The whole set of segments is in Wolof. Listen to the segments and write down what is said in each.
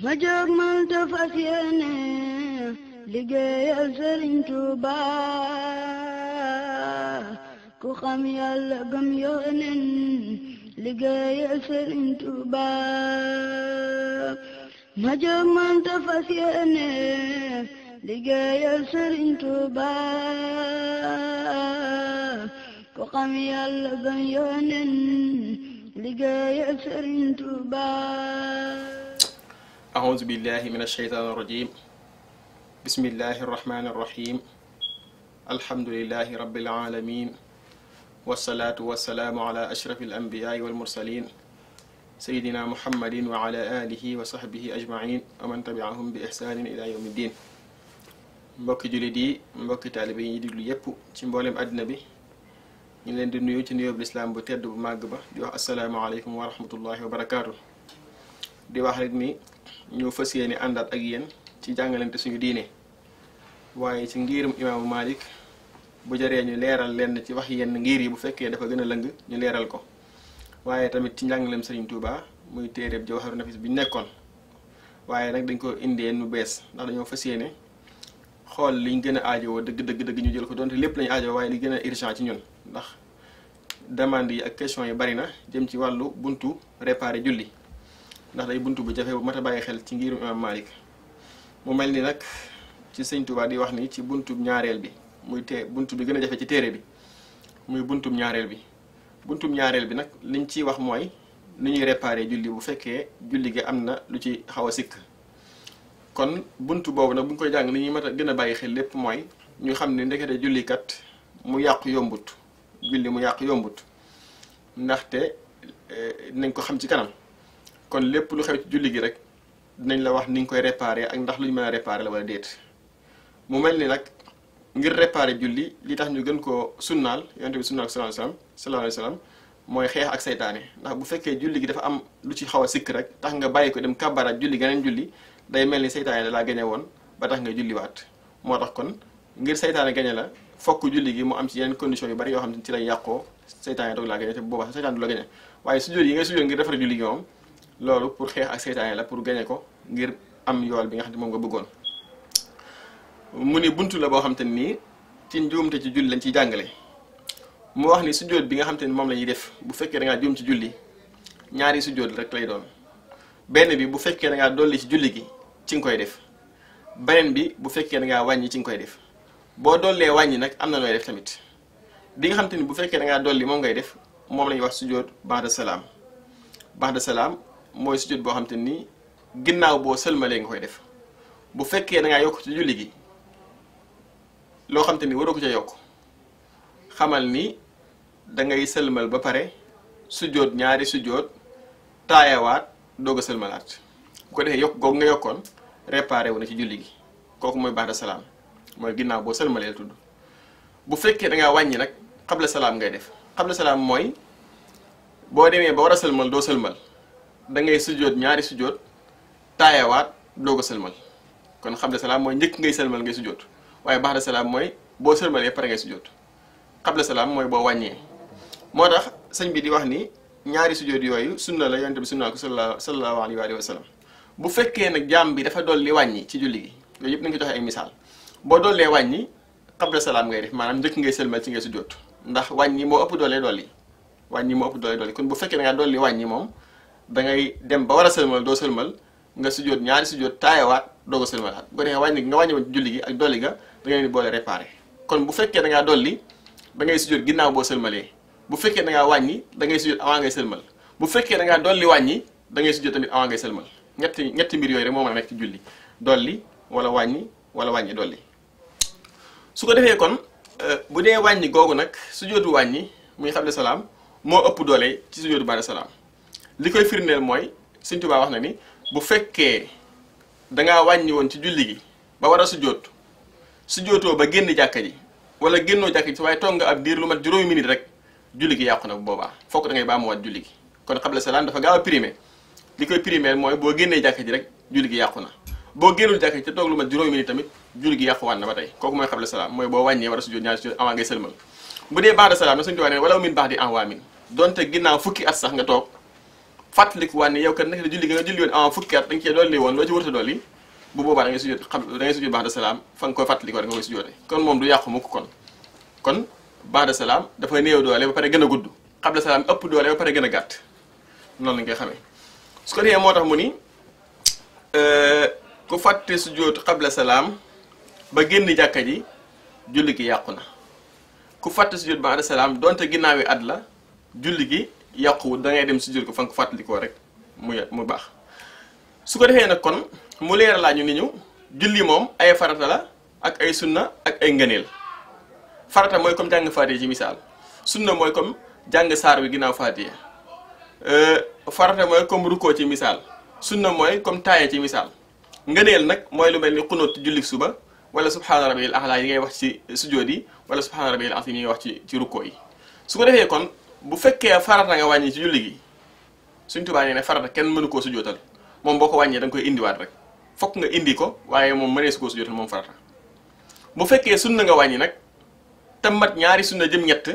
ma jóg man te fas yéene liggéeyal Sëriñ Tuuba ku xam Yàlla gëm Yóoneen liggéeyal Sëriñ Tuuba ma jóg man te fas yéene liggéeyal Sëriñ Tuuba ku xam Yàlla gëm Yóoneen liggéeyal Sëriñ Tuuba. أعوذ بالله من الشيطان الرجيم بسم الله الرحمن الرحيم الحمد لله رب العالمين والصلاة والسلام على أشرف الأنبياء والمرسلين سيدنا محمد وعلى آله وصحبه أجمعين ومن تبعهم بإحسان إلى يوم الدين mbokki jullit yi mbokki taalibe yi diglu yépp ci mboolem àddina bi ñu leen di nuyu ci nuyoo bu lislaam bu tedd bu màgg ba di wax asalaamaaleykum wa rahmatullahi wa barakaatu di wax rek ni ñu fas yéene àndaat ak yéen ci jàngalante suñu diine waaye ci ngirum imaamu Malik bu jaree ñu leeral lenn ci wax yenn ngir yi bu fekkee dafa gën a lëng ñu leeral ko waaye tamit ci njàngaleem Serigne Touba muy téereeb Jawharu Nafis bi ñu nekkoon waaye nag dañ ko indee nu bees ndax dañoo fas yéene xool liñ gën a aajowoo dëgg ñu jël ko donte lépp lañu aajowoo waaye li gën a urgent ci ñun ndax demande yi ak question yi bari na jëm ci wàllu buntu réparé julli ndax day buntu bu jafe bu mat a bàyyi xel ci ngirum imam Malik mu mel ni nag ci Sëñ Tuubaa di wax ni ci buntu ñaareel bi muy buntu bi gën a jafe ci téere bi muy buntu ñaareel bi nag liñ ciy wax mooy ni ñuy réparé julli bu fekkee julli gi am na lu ci xaw a sikk kon buntu boobu nag bu ñu koy jàng li ñuy mat a gën a bàyyi xel lépp mooy ñu xam ne ndekete jullikat mu yàqu yombut julli mu yàqu yombut ndaxte dinañ ko xam ci kanam kon lépp lu xew ci julli gi rek dinañ la wax ni nga koy réparé ak ndax lu ñu mën a réparé la wala déet mu mel ni nag ngir réparé julli li tax ñu gën koo sunnaal yonent bi sunnaal sallallahu alayhi wasallam mooy xeex ak saytaane ndax bu fekkee julli gi dafa am lu ci xaw a sikk rek tax nga bàyyi ko dem kàbbaraat julli geneen julli day mel ni saytaane da laa gañe woon ba tax nga julliwaat moo tax kon ngir saytaane gañe la fokk julli gi mu am ci yeneen condition yu bari yoo xam ne ci lay yàqoo saytaane doog laa gañe te bu boobaa saytaane du la gañe waaye sujjóot yi ngay sujjóot ngir defar julli gi moom loolu pour xeex ak seytaane la pour gañe ko ngir am yool bi nga xam ne moom nga bëggoon mu ni buntu la boo xam te nii ci njuumte ci julli lañ ciy jàngale mu wax ni sujjóot bi nga xam te ni moom la ñuy def bu fekkee da ngaa juum ci julli ñaari sujjóot rek lay doon benn bi bu fekkee da ngaa dolli ci julli gi ci nga koy def beneen bi bu fekkee da ngaa wàññi ci nga koy def boo dollee wàññi nag am na looy def tamit bi nga xam te ni bu fekkee da ngaa dolli moom ngay def moom la ñuy wax sujjóot ba'da salaam mooy sujjóot boo xam te ni ginnaaw boo sëlmalee nga koy def bu fekkee da ngaa yokk ci julli gi loo xam te ni waroo ko ca yokk xamal ni da ngay sëlmal ba pare sujjóot ñaari sujjóot taayawaat doog a sëlmalaat bu ko defee yokk googu nga yokkoon réparé wu na ci julli gi kooku mooy ba'da salaam mooy ginnaaw boo sëlmalee tudd bu fekkee da ngaa wàññi nag xabla salaam ngay def xabla salaam mooy boo demee ba war a sëlmal doo sëlmal da ngay sujjóot ñaari sujjóot taayawaat doog a sëlmal kon xabla salaam mooy njëkk ngay sëlmal ngay sujjóot waaye ba'da salaam mooy boo sëlmalee pare ngay sujjóot xabla salaam mooy boo wàññee moo tax sëñ bi di wax ni ñaari sujjóot yooyu sunna la yonent bi sunna ko sallallahu alayhi wa sallam bu fekkee nag jaam bi dafa dolli wàññi ci julli gi yooyu yëpp nañ ko joxe ay misaal boo dollee wàññi xabla salaam ngay def maanaam njëkk ngay sëlmal ci ngay sujjóot ndax wàññi moo ëpp doole dolli kon bu fekkee da ngaa dolli wàññi moom da ngay dem ba war a sëlmal doo sëlmal nga sujjóot ñaari sujjóot taayawaat doog a sëlmalaat bu ko defee wàññi nga wàññi woon ci julli gi ak dolli ga da ngay boole réparé kon bu fekkee da ngaa dolli da ngay sujjóot ginnaaw boo sëlmalee bu fekkee da ngaa wàññi da ngay sujjóot avant ngay sëlmal bu fekkee da ngaa dolli wàññi da ngay sujjóot tamit avant ngay sëlmal ñetti mbir yooyu rek moo mën a nekk ci julli dolli wala wàññi dolli su ko defee kon bu dee wàññi googu nag sujjóotu wàññi muy xabla salaam moo ëpp doole ci sujjóotu ba'da salaam li koy firndeel mooy Sëñ Tuubaa wax na ni bu fekkee dangaa wàññi woon ci julli gi ba war a sujjóotoo ba génn jàkka ji wala génnoo jàkka ji waaye toog nga ab diir lu mat juróomi minute rek julli gi yàqu na bu boobaa fokk da ngay baamuwaat julli gi kon xabla salaam dafa gaaw a primé li koy primé mooy boo génnee jàkka ji rek julli gi yàqu na boo génnul jàkka ji te toog lu mat juróomi minute tamit julli gi yàquwaat na ba tey kooku mooy xabla salaam mooy boo wàññee war a sujjóot ñaari sujjóot avant ngay sëlmal bu dee ba'da salaam na Sëñ Tuubaa ne wala min ba'di awaamin donte ginnaaw fukki at sax nga toog fàttaliku waat ne yow kat naka la julli gi nga julli woon en fukki at da nga cee dolli woon loo ci wërta dolli bu boobaa da ngay sujjóot da ngay sujjóot ba'da salaam fa nga koy fàttaliku da nga koy sujjóote kon moom du yàqu mukk kon ba'da salaam dafa néew doole ba pare gën a gudd qabla salaam ëpp doole ba pare gën a gàtt noonu lañ koy xamee su ko defee moo tax mu ni ku fàtte sujjóot qabla salaam ba génn jàkka ji julli gi yàqu na ku fàtte sujjóot ba'da salaam donte ginnaawi at la julli gi yàquwul da ngay dem sujjóot ko fa nga ko fàttalikoo rek mu baax su ko defee nag kon mu leer laa ñu ni ñu julli moom ay farata la ak ay sunna ak ay ngëneel farata mooy comme jàng faatiha ci misaal sunna mooy comme jàng saar wi ginnaaw faatiha farata mooy comme rukkoo ci misaal sunna mooy comme taaya ci misaal ngëneel nag mooy lu mel ni xunóot julli suba wala subhaana rabbiyal a'la yi ngay wax ci sujjóot yi wala subhaana rabbiyal azim yi ngay wax ci rukkoo yi su ko defee kon bu fekkee farata nga wàññi ci julli gi Sëñ Tuubaa nee ne farata kenn mënu koo sujjóotal moom boo ko wàññee da nga koy indiwaat rek fokk nga indi ko waaye moom mënees koo sujjóotal moom farata bu fekkee sunna nga wàññi nag te mat ñaari sunna jëm ñett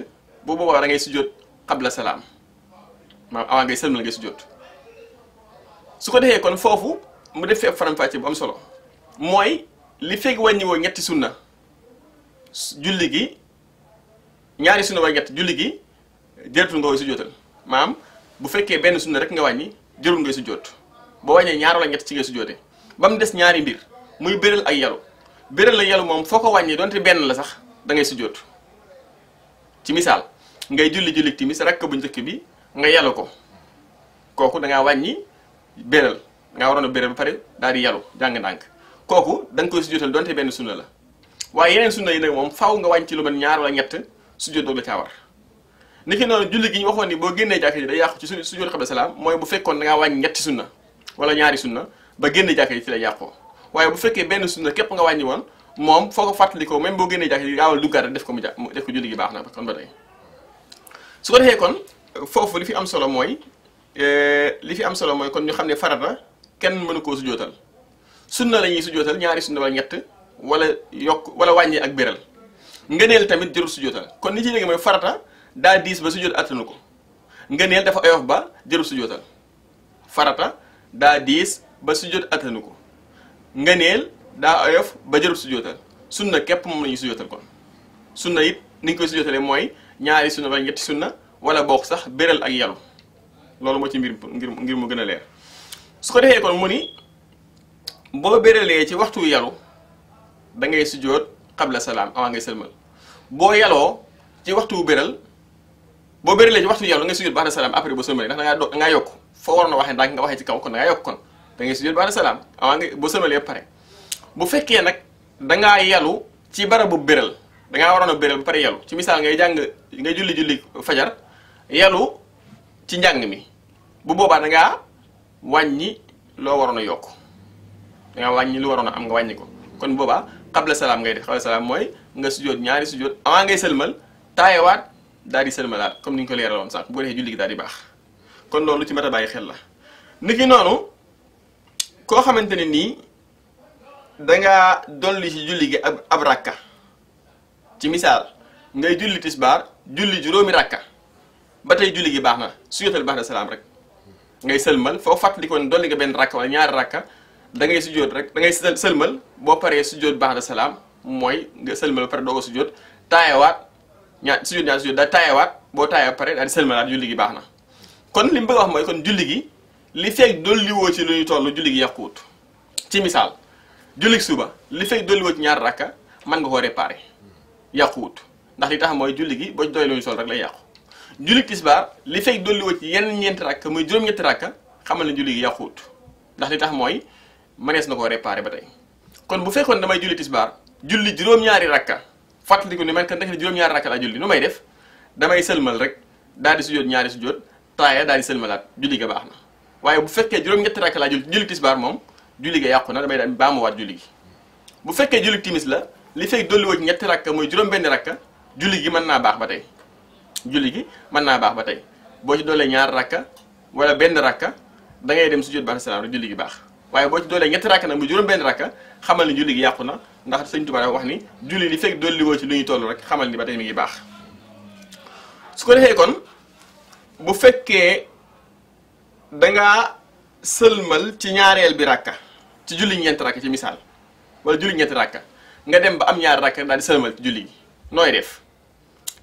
bu boobaa da ngay sujjóot qabla salaam maanaam avant ngay sëlmal ngay sujjóot su ko defee kon foofu mu def fi ab faram-fàcce bu am solo mooy li fekk wàññiwoo ñetti sunna julli gi ñaari sunna wala ñett julli gi jërëtul nga koy sujjóotal maanaam bu fekkee benn sunna rek nga wàññi jërul ngay sujjóot boo wàññee ñaar wala ñett ci ngay sujjóote ba mu des ñaari mbir muy béral ak yalu béral la yalu moom foo ko wàññee donte benn la sax da ngay sujjóot ci misaal ngay julli timis rakk bu njëkk bi nga yalu ko kooku da ngaa wàññi béral ngaa waroon a béral ba pare daal di yalu jàng ndànk kooku da nga koy sujjóotal donte benn sunna la waaye yeneen sunna yi nag moom faaw nga wàññi ci lu mel ñaar wala ñett sujjóot doog la caa war niki noonu julli gi ñu waxoon ni boo génnee jàkka ji day yàqu ci sujjóot qabla salaam mooy bu fekkoon da ngaa wàññi ñetti sunna wala ñaari sunna ba génne jàkka ji ci la yàqoo waaye bu fekkee benn sunna képp nga wàññi woon moom foo ko fàttalikoo même boo génnee jàkka ji gaawal duggaat rek def ko julli gi baax na kon ba tey su ko defee kon foofu li fi am solo mooy kon ñu xam ne farata kenn mënu koo sujjóotal sunna la ñuy sujjóotal ñaari sunna wala ñett wala yokk wala wàññi ak béral ngëneel tamit jërul sujjóotal kon li ci léegi mooy farata daa diis ba sujjóot attanu ko ngëneel dafa oyof ba jërul sujjóotal farata daa diis ba sujjóot attanu ko ngëneel daa oyof ba jërul sujjóotal sunna képp moom la ñuy sujjóotal kon sunna it ni ñu koy sujjóotalee mooy ñaari sunna wala ñetti sunna wala bokk sax béral ak yalu loolu moo ci ngir mu gën a leer su ko defee kon mu ni boo béralee ci waxtu yalu da ngay sujjóot qabla salaam avant ngay sëlmal boo yaloo ci waxtu béral boo béralee ci waxtu yalu da ngay sujjóot ba'da salaam après boo sëlmalee ndax da ngaa yokk foo waroon a waxee ndànk nga waxee ci kaw kon da ngaa yokk kon da ngay sujjóot ba'da salaam avant nga boo sëlmalee pare bu fekkee nag dangaa yalu ci barabu béral dangaa waroon a béral ba pare yalu ci misaal ngay julli fajar yalu ci njàng mi bu boobaa dangaa wàññi loo waroon a yokk dangaa wàññi lu waroon a am nga wàññi ko kon boobaa qabla salaam ngay def qabla salaam mooy nga sujjóot ñaari sujjóot avant ngay sëlmal taayewaat daal di sëlmalaat comme ni ñu ko leeraloon sànq bu ko defee julli gi daal di baax kon loolu ci mat a bàyyi xel la niki noonu koo xamante ne nii dangaa dolli ci julli gi ab rakka ci misaal ngay julli tisbaar julli juróomi rakka ba tey julli gi baax na sujjóotal ba'da salaam rek ngay sëlmal foo fàttali ko ne dolli nga benn rakka wala ñaari rakka da ngay sujjóot rek da ngay sëlmal boo paree sujjóot ba'da salaam mooy nga sëlmal ba pare doo ko sujjóot taayewaat sujjóot daal taayewaat boo taayee ba pare daal di sëlmalaat julli gi baax na kon li mu bëgg wax mooy kon julli gi li fekk dolliwoo ci lu ñu toll julli gi yàquwut ci misaal julli suba li fekk dolliwoo ci ñaari rakka mën nga koo réparer yàquwut ndax li tax mooy julli gi boo ci doy lu ñu toll rek lay yàqu julli tisbaar li fekk dolliwoo ci yenn ñeenti rakka muy juróom-ñetti rakka xamal ne julli gi yàquwut ndax li tax mooy mënees na koo réparer ba tey kon bu fekkoon damay julli tisbaar julli juróom-ñaari rakka fàttaliku ni man kat ndekk juróom-ñaari rakka laa julli nu may def damay sëlmal rek daal di sujjóot ñaari sujjóot taaya daal di sëlmalaat julli ga baax na waaye bu fekkee juróom-ñetti rakka laa julli tisbaar moom julli ga yàqu na damay daal baamuwaat julli gi bu fekkee julli timis la li fekk dolliwoo ci ñetti rakka mooy juróom-benn rakka julli gi mën naa baax ba tey julli gi mën naa baax ba tey boo ci doolee ñaar rakka wala benn rakka da ngay dem sujjóot ba'da salaam rek julli gi baax waaye boo ci doolee ñetti rakka nag muy juróom-benn rakka xamal ni julli gi yàqu na ndax Sëñ Tuubaa wax ni julli li fekk dolliwoo ci lu ñuy toll rek xamal ni ba tey mi ngi baax su ko defee kon bu fekkee dangaa sëlmal ci ñaareel bi rakka ci julli ñeenti rakka ci misaal wala julli ñeenti rakka nga dem ba am ñaari rakka daal di sëlmal ci julli gi nooy def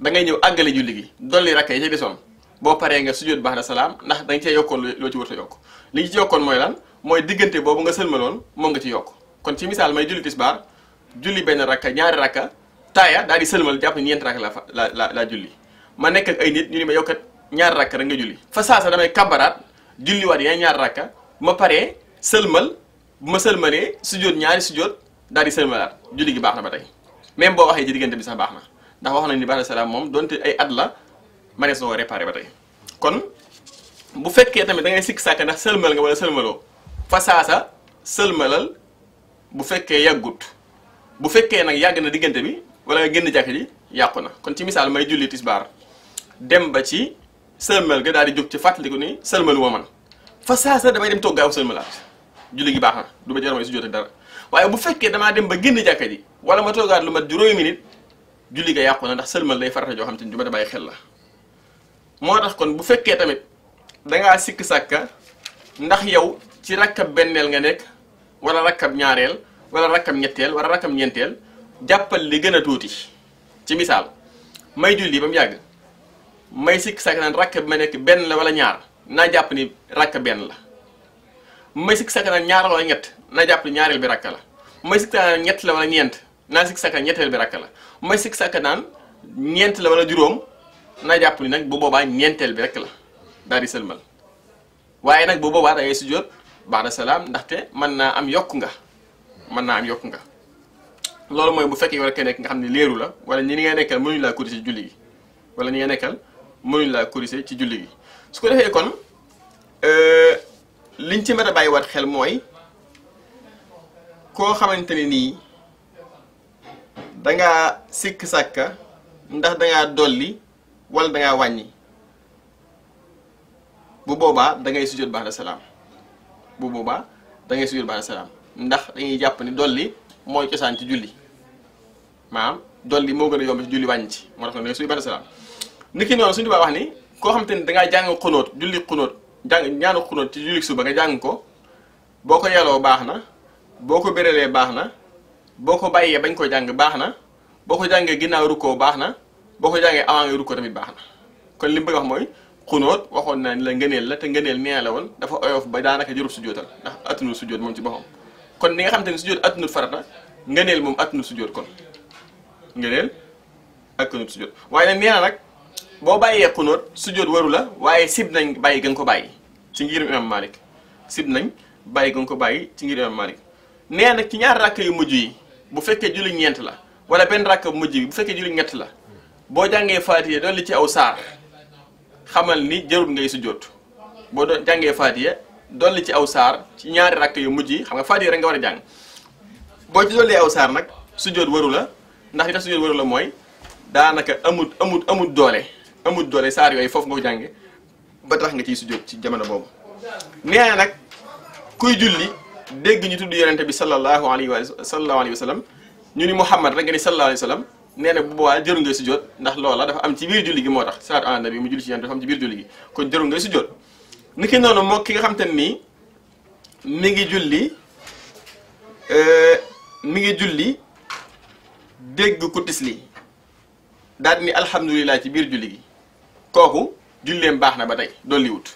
da ngay ñëw àggale julli gi dolli rakka yi ca desoon boo paree nga sujjóot ba'da salaam ndax da nga cee yokkoon loo ci warta yokk li ñu ci yokkoon mooy lan mooy diggante boobu nga sëlmaloon moom nga ci yokk kon ci misaal may julli tisbaar julli benn rakka ñaari rakka taaya daal di sëlmal jàpp ne ñeenti rakka la julli ma nekk ak ay nit ñu ni ma yokkat ñaari rakka rek nga julli fa saasa damay kabaraat julliwaat yeneen ñaari rakka ma paree sëlmal bu ma sëlmalee sujjóot ñaari sujjóot daal di sëlmalaat julli gi baax na ba tey même boo waxee ci diggante bi sax baax na ndax wax nañ ni ba'da salaam moom donte ay at la manees na ko réparé ba tey kon bu fekkee tamit da ngay sikk sàkk ndax sëlmal nga wala sëlmaloo fa saasa sëlmalal bu fekkee yàggut bu fekkee nag yàgg na diggante bi wala nga génn jàkk ji yàqu na kon ci misaal may julli tisbaar dem ba ci sëlmal ga daal di jóg ci fàttaliku ni sëlmalu ma man fa saasa damay dem toog gaaw sëlmalaat julli gi baax na du ma jar may su jotee dara waaye bu fekkee damaa dem ba génn jàkka ji wala ma toogaat lu mat juróomi minute julli ga yàqu na ndax sëlmal day farata joo xam te ni du ma bàyyi xel la moo tax kon bu fekkee tamit dangaa sikk sàkka ndax yow ci rakkab benneel nga nekk wala rakkab ñaareel wala rakkab ñetteel wala rakkab ñeenteel jàppal li gën a tuuti ci misaal may julli ba mu yàgg may sikk sàkk naan rakka bi ma nekk benn la wala ñaar naa jàpp ni rakka benn la may sikk sàkk naan ñaar wala ñett naa jàpp ni ñaareel bi rakka la may sikk sàkk naan ñett la wala ñeent naa sikk sàkk ñetteel bi rakka la may sikk sàkk naan ñeent la wala juróom naa jàpp ni nag bu boobaa ñeenteel bi rek la daal di sëlmal waaye nag bu boobaa da ngay sujjóot ba'da salaam ndaxte mën naa am yokku nga loolu mooy bu fekkee wala kenn nekk nga xam ne leeru la wala ñi nga nekkal mënuñu laa corriger ci julli gi wala ñi nga nekkal mënuñu laa corriger ci julli gi su ko defee kon liñ ci mën a bàyyiwaat xel mooy koo xamante ne nii dangaa sikk sàkka ndax dangaa dolli wala dangaa wàññi bu boobaa da ngay sujjóot ba'da salaam ndax dañuy jàpp ni dolli mooy cosaan ci julli maanaam dolli moo gën a yomb ci julli wàññi ci moo tax nag ngay sujjóot ba'da salaam niki noonu suñu wax ni koo xam te ne dangaa jàng xunóot julli xunóot ñaanu xunóot ci julli suba nga jàng ko boo ko yeloo baax na boo ko béralee baax na boo ko bàyyee bañ ko jàng baax na boo ko jàngee ginnaaw rukkoo baax na boo ko jàngee avant nga rukkoo tamit baax na kon li mu bëgg wax mooy xunóot waxoon naa ni la ngëneel la te ngëneel nee la woon dafa oyof ba daanaka jërub sujjóotal ndax attunul sujjóot moom ci boppam kon ni nga xam te ne sujjóot attunul farata ngëneel moom attunul sujjóot kon ngëneel attunul sujjóot waaye nag nee na nag boo bàyyee xunóot sujjóot waru la waaye sib nañ bàyyi gën ko bàyyi ci ngirum imam Malik nee nag ci ñaar rakk yu mujj yi bu fekkee julli ñeent la wala benn rakk bu mujj bi bu fekkee julli ñett la boo jàngee faatiya dolli ci aw saar xamal ni jarul ngay sujjóot boo jàngee faatiya dolli ci aw saar ci ñaari rakk yu mujj yi xam nga faatiya rek nga war a jàng boo ci dollee aw saar nag sujjóot waru la ndax li tax sujjóot waru la mooy daanaka amut doole saar yooyu foofu nga ko jànge ba tax nga ciy sujjóot ci jamono boobu nee na nag kuy julli dégg ñu tudd yonente bi sallallahu alayhi wa sallam ñu ni Muhammad rek nga ni sallallahu alayhi wa sallam nee na bu boobaa jëru ngay sujjóot ndax loola dafa am ci biir julli gi moo tax salaatu ala nabi mu julli ci yonente dafa am ci biir julli gi kon jëru ngay sujjóot ni ki noonu moo ki nga xam te nii mi ngi julli dégg ku tisli daal di ni alhamdulilah ci biir julli gi kooku julleem baax na ba tey dolli wut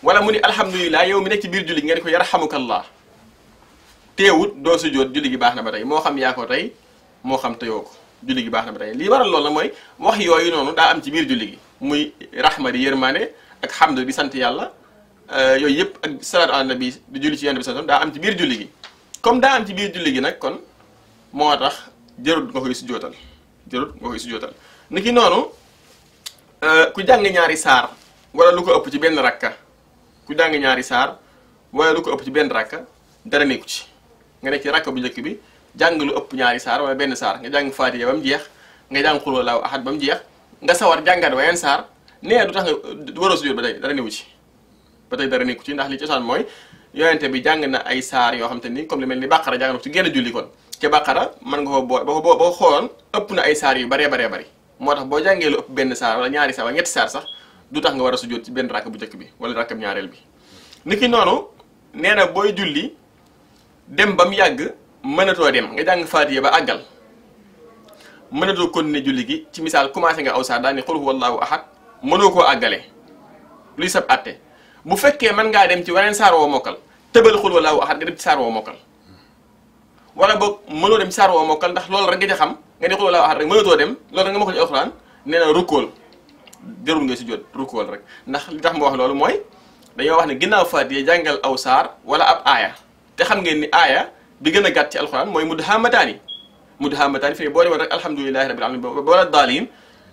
wala mu ni alhamdulilah yow mi nekk ci biir julli gi nga ni ko yarhamukallah teewut doo sujjóot julli gi baax na ba tey moo xam yaa ko tey moo xam teyoo ko julli gi baax na ba tey lii waral loolu la mooy wax yooyu noonu daa am ci biir julli gi muy rahma di yërmaane ak hamd di sant yàlla yooyu yëpp ak salaatu ala nabi di julli ci yonent bi sallallahu alayhi wasallam daa am ci biir julli gi comme daa am ci biir julli gi nag kon moo tax jarut nga koy sujjóotal niki noonu ku jàng ñaari saar wala lu ko ëpp ci benn rakka dara nekku ci nga nekk ci rakka bu njëkk bi jàng lu ëpp ñaari saar wala benn saar nga jàng faatiha ba mu jeex nga jàng xul wallaahu ahad ba mu jeex nga sawar jàngaat weneen saar nee du tax nga waroo sujjóot ba tey dara newu ci ba tey dara nekku ci ndax li cosaan mooy yonente bi jàng na ay saar yoo xam te ni comme li mel ni bàqara jàng na ko ci genn julli kon ca bàqara mën nga ko boo xooloon ëpp na ay saar yu baree bari moo tax boo jàngee lu ëpp benn saar wala ñaari saar wala ñetti saar sax du tax nga war a sujjóot ci benn rakk bu njëkk bi wala rakkam ñaareel bi niki noonu nee na booy julli dem ba mu yàgg mënatoo dem nga jàng faatiya ba àggal mënatoo continuer julli gi ci misaal commencé nga aw saar daal ni qul huwallahu ahad mënoo koo àggale luy sab atte bu fekkee mën ngaa dem ci waneen saar woo mokkal tëbal qul huwallahu ahad nga dem ci saar woo mokkal wala boog mënoo dem ci saar woo mokkal ndax loolu rek nga ca xam nga ni qul huwallahu ahad rek mënatoo dem loolu rek nga mokkal ci alxuraan nee na rukkool jarul nga si jot rukkool rek ndax li tax mu wax loolu mooy dañoo wax ne ginnaaw faatiya jàngal aw saar wala ab aaya te xam ngeen ni aaya bi gën a gàtt ci alxuraan mooy mudhaamataani fi boo demoon rek alhamdulilahi rabbil alamin wala daaliin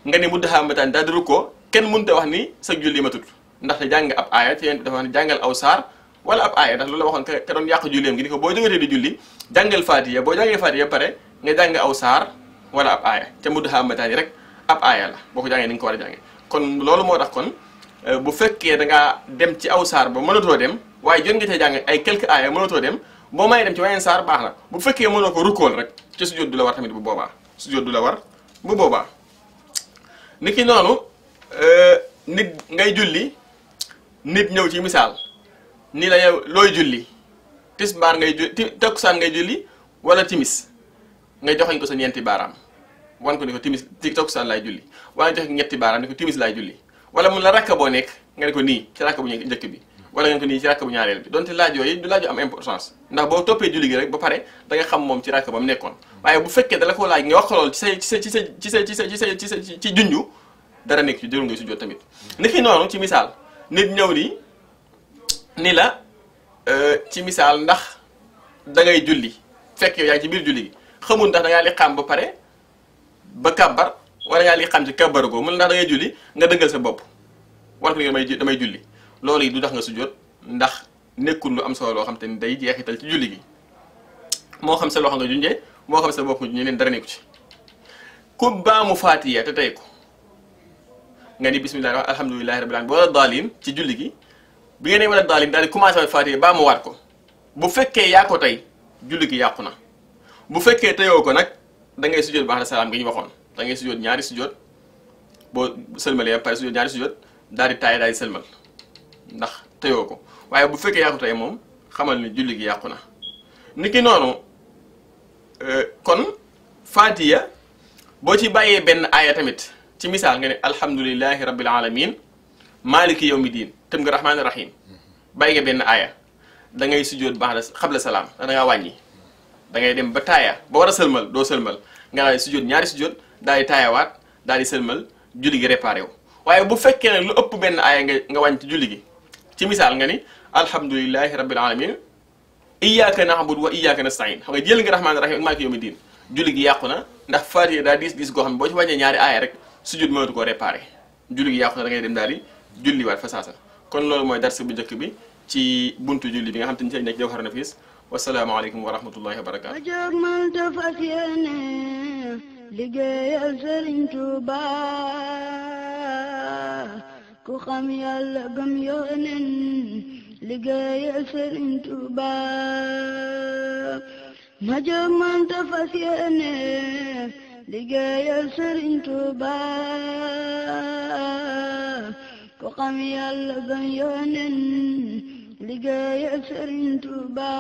nga ne mudhaamataani daal di rukkoo kenn mënut a wax ni sa julli matut ndaxte jàng ab aaya te yéen dafa wax ne jàngal aw saar wala ab aaya ndax loolu la waxoon ka doon yàq julleem gi ni ko boo jógatee di julli jàngal faatiya boo jàngee faatiya ba pare nga jàng aw saar wala ab aaya te mudhaamataani rek ab aaya la boo ko jàngee ni nga ko war a jàngee kon loolu moo tax kon bu fekkee da ngaa dem ci aw saar ba mënatoo dem waaye jot nga cee jàng ay quelques aaya mënatoo dem boo may dem ci waneen saar baax na bu fekkee mënoo ko rukkool rek ci sujjóot du la war tamit bu boobaa sujjóot du la war bu boobaa niki noonu nit ngay julli nit ñëw ci misaal ni la yow looy julli tisbaar ngay julli takkusaan ngay julli wala timis ngay joxañ ko sa ñeenti baaraam wan ko ni ko timis takkusaan laay julli wala joxe ñetti baaraam ni ko timis laay julli wala mun la rakka boo nekk nga ne ko nii ci rakka bu njëkk bi wala nga ko nii ci rakka bu ñaareel bi donte laaj yooyu du laaju am importance ndax boo toppee julli gi rek ba pare da nga xam moom ci rakka ba mu nekkoon waaye bu fekkee dala ko laaj nga wax ko lool ci junju dara nekk ci jërul ngay sujjóot tamit niki noonu ci misaal nit ñëw ni la ci misaal ndax da ngay julli fekk yow yaa ngi ci biir julli gi xamul ndax da ngaa liqaam ba pare ba kàbbar wala ngaa liqaam ci kàbbar goo mun ndax da ngay julli nga dëggal sa bopp war ko damay julli loolu yi du tax nga sujjóot ndax nekkul lu am solo loo xam te ni day jeexital ci julli gi moo xam sa loxo nga junjee moo xam sa bopp nga junjee leen dara nekku ci ku baamu faatiya te tey ko nga ni bismillah alhamdulillahi rabbil alamin wala daalin ci julli gi bi nga ne wala daalin daal di commencé waat faatiya baamu waat ko bu fekkee yaa ko tey julli gi yàqu na bu fekkee teyoo ko nag da ngay sujjóot ba'da salaam gi ñu waxoon da ngay sujjóot ñaari sujjóot boo sëlmalee ba pare sujjóot ñaari sujjóot daal di taay daal di sëlmal ndax teyoo ko waaye bu fekkee yaa ko tey moom xamal ni julli gi yàqu na niki noonu kon faatiya boo ci bàyyee benn aaya tamit ci misaal nga ne alhamdulillahi rabbil alamin maliki yawmi diin tëm nga rahmaani rahim bàyyi nga benn aaya da ngay sujjóot ba'da xabla salaam da ngaa wàññi da ngay dem ba taaya ba war a sëlmal doo sëlmal nga daal di sujjóot ñaari sujjóot daal di taayawaat daal di sëlmal julli gi réparé wu waaye bu fekkee ne lu ëpp benn aaya nga wàññi ci julli gi ci misaal nga ni alhamdulillahi rabbil alamin iyyaka na'budu wa iyyaka nasta'in xam nga jël nga rahmaani rahim ak maliki yawmi diin julli gi yàqu na ndax faatiha daa diis goo xam ne boo ci wàññee ñaari aaya rek sujjóot mënatu koo réparé julli gi yàqu na da ngay dem daal di julliwaat fa saasa kon loolu mooy darse bu njëkk bi ci buntu julli bi nga xam te ni ci nekk Jawhara Nafis wasalaamaaleykum wa rahmatullahi wa barakaatu. ma jóg man te fas yéene liggéeyal Sëriñ Tuuba ku xam Yàlla gëm Yóoneen liggéeyal Sëriñ Tuuba ma jóg man te fas yéene liggéeyal Sëriñ Tuuba ku xam Yàlla gëm Yóoneen liggéeyal Sëriñ Tuuba